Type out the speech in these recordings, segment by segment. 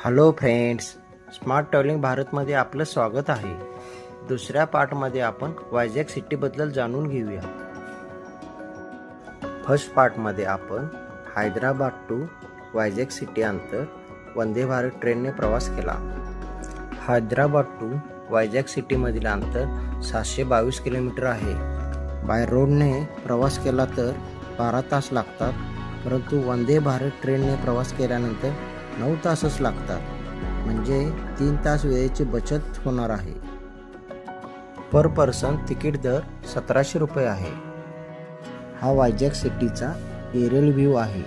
Hello friends, smart travelling भारतमध्ये आपलं स्वागत आहे. दुसऱ्या पार्टमध्ये आपण वायझॅग सिटीबद्दल जाणून घेऊया. फर्स्ट पार्टमध्ये आपण हैदराबाद टू वायझॅग सिटी अंतर वंदे भारत ट्रेनने प्रवास केला. हैदराबाद टू वायझॅग सिटीमधील अंतर 722 किलोमीटर आहे. बाय रोडने प्रवास केला तर 12 तास लागतात, परंतु वंदे भारत ट्रेनने प्रवास केल्यानंतर 9 तासच लागतात, म्हणजे 3 तास वेळेची बचत होणार आहे. पर पर्सन तिकीट दर 1700 रुपये आहे. हा वायझॅग सिटीचा एरियल व्ह्यू आहे.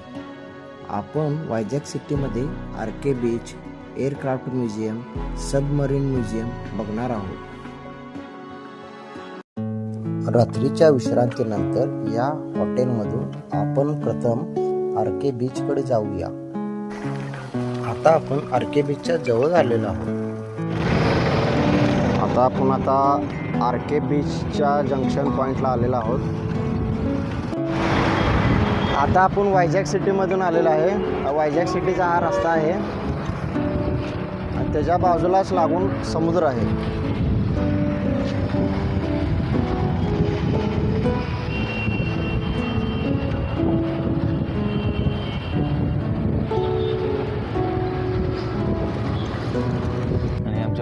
आपण वायझॅग सिटीमध्ये RK beach, aircraft museum, submarine museum बघणार आहोत. रात्रीच्या विश्रांतीनंतर या हॉटेलमधून आपण प्रथम आरके बीचकडे जाऊया. आता आपण आरके बीचच्या जवळ आलेलो आहोत. आता आरके बीचच्या जंक्शन पॉईंटला आलेलो आहोत. आता आपण वायझॅग सिटीमधून आलेलो आहे. वायझॅग सिटीचा हा रस्ता आहे आणि त्याच्या बाजूलाच लागून समुद्र आहे.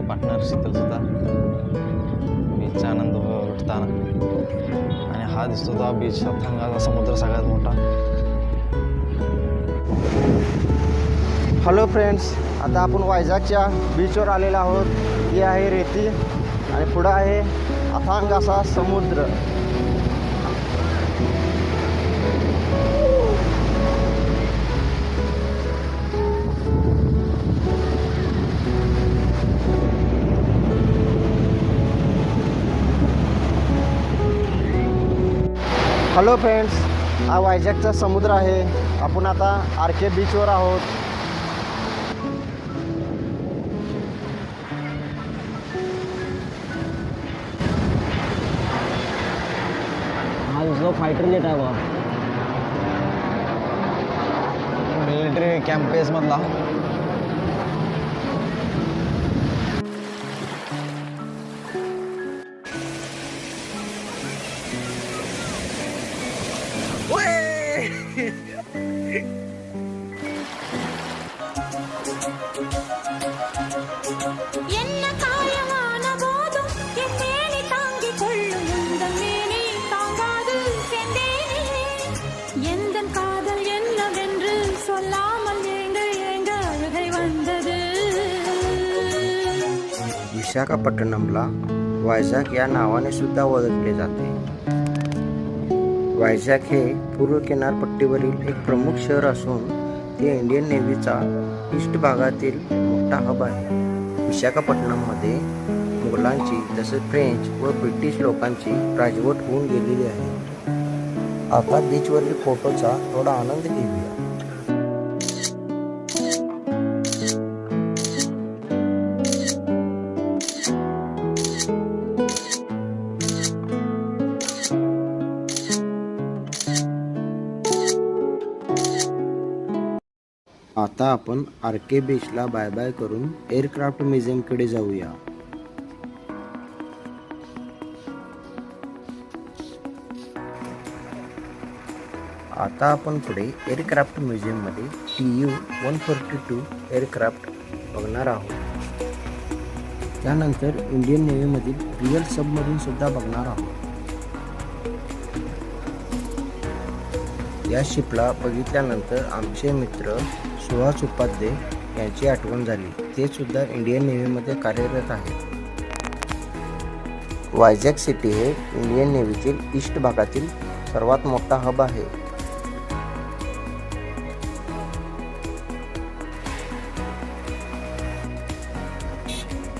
पार्टनर शीतल सुद्धा बीचचा आनंद लुटताना. आणि हा दिसतो तो बीच, अथांगाचा समुद्र सगळ्यात मोठा. हॅलो फ्रेंड्स, आता आपण वायझॅगच्या बीचवर आलेलो आहोत. ही आहे रेती आणि पुढं आहे अथांग असा समुद्र. हॅलो फ्रेंड्स, हा वायझॅगचा समुद्र आहे. आपण आता आरके बीचवर आहोत. हा जो फायटर जेट आहे बघा, मिलिटरी कॅम्पेस मधला. विशाखापट्टणमला वायझॅग या नावाने सुद्धा ओळखले जाते. वायझॅग हे पूर्व किनारपट्टीवरील एक प्रमुख शहर असून ते इंडियन नेव्हीचा ईस्ट भागातील मोठा हब आहे. विशाखापट्टणममध्ये मुघलांची तसेच फ्रेंच व ब्रिटिश लोकांची राजवट होऊन गेलेली आहे. आता बीचवरील फोटोचा थोडा आनंद घेऊया. आता आपण आरके बीचला बाय बाय करून एअरक्राफ्ट म्युझियमकडे जाऊया. आता आपण पुढे एअरक्राफ्ट म्युझियममध्ये TU-142 एअरक्राफ्ट बघणार आहोत. त्यानंतर इंडियन नेव्हीमधील रिअल सबमरीन सुद्धा बघणार आहोत. या शिपला बघितल्यानंतर आमचे मित्र सुहास उपाध्याय यांची आठवण झाली. ते सुद्धा इंडियन नेव्हीमध्ये कार्यरत आहेत. वायझॅग सिटी हे इंडियन नेव्हीतील ईस्ट भागातील सर्वात मोठा हब आहे.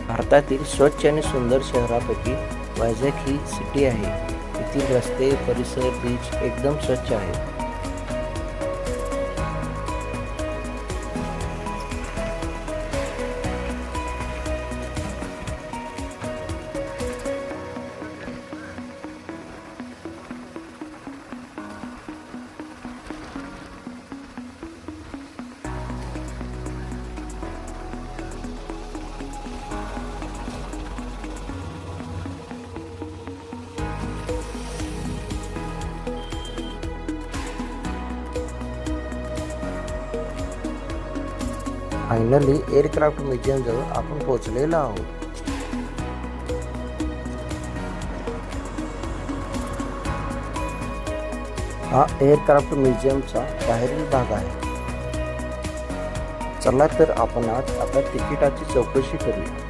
भारतातील स्वच्छ आणि सुंदर शहरापैकी वायझॅग ही सिटी आहे. येथील रस्ते, परिसर, बीच एकदम स्वच्छ आहे. फायनली एअरक्राफ्ट म्युझियमजवळ आपण पोहोचलेलो आहोत. हा एअरक्राफ्ट म्युझियमचा बाहेरील भाग आहे. चला तर आपण आज आता तिकिटाची चौकशी करूया.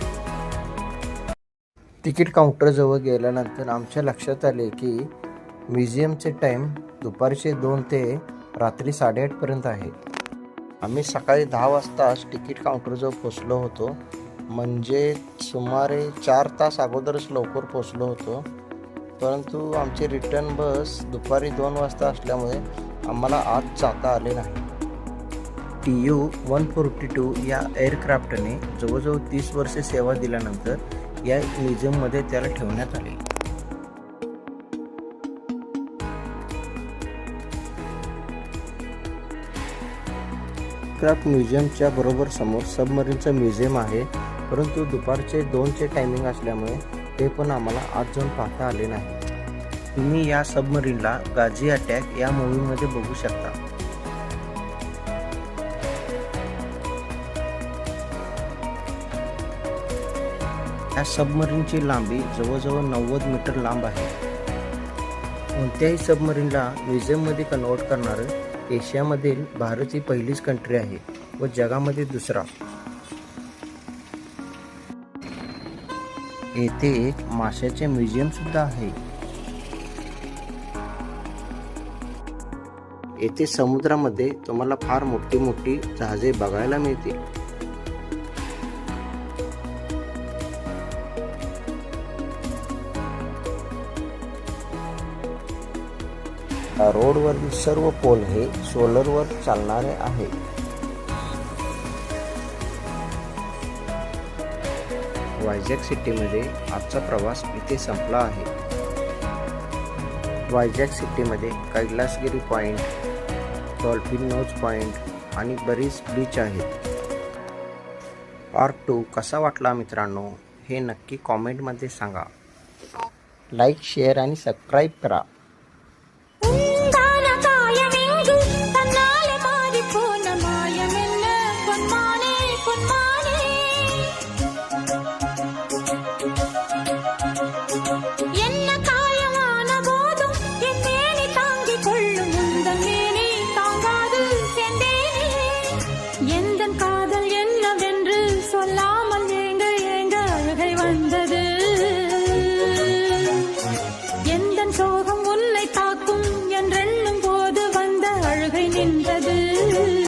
तिकीट काउंटरजवळ गेल्यानंतर आमच्या लक्षात आले की म्युझियमचे टाईम दुपारचे 2 ते रात्री 8:30 पर्यंत आहे. आम्ही सकाळी 10 वाजताच तिकीट काउंटरजवळ पोचलो होतो, म्हणजे सुमारे 4 तास अगोदरच लवकर पोचलो होतो. परंतु आमची रिटर्न बस दुपारी 2 वाजता असल्यामुळे आम्हाला आत जाता आले नाही. TU-142 या एअरक्राफ्टने जवळजवळ 30 वर्षे सेवा दिल्यानंतर या म्युझियममध्ये त्याला ठेवण्यात आले. एअरक्राफ्ट म्युझियमच्या बरोबर समोर सबमरीनचं म्युझियम आहे, परंतु दुपारचे 2चे टायमिंग असल्यामुळे ते पण आम्हाला आत जाऊन पाहता आले नाही. तुम्ही या सबमरीनला गाझी अटॅक या मूव्हीमध्ये बघू शकता. या सबमरीनची लांबी जवळजवळ 90 मीटर लांब आहे. कोणत्याही सबमरीनला म्युझियममध्ये कन्वर्ट करणारं एशियामधील भारत ही पहिलीच कंट्री आहे व जगामध्ये दुसरा. येथे एक माशाचे म्युझियम सुद्धा आहे. येथे समुद्रामध्ये तुम्हाला फार मोठी मोठी जहाजे बघायला मिळतील. रोडवरील सर्व पोल हे सोलरवर चालणारे आहे. वायझॅक सिटीमध्ये आजचा प्रवास इथे संपला आहे. वायझॅक सिटीमध्ये कैलासगिरी पॉइंट, डॉल्फिन नोज पॉइंट आणि बरीच बीच आहेत. पार्ट 2 कसा वाटला मित्रांनो हे नक्की कॉमेंटमध्ये सांगा. लाईक, शेअर आणि सबस्क्राईब करा. சோகம் உன்னை தாக்கும் என்றெண்ணும் போது வந்த அழுகை நின்றது.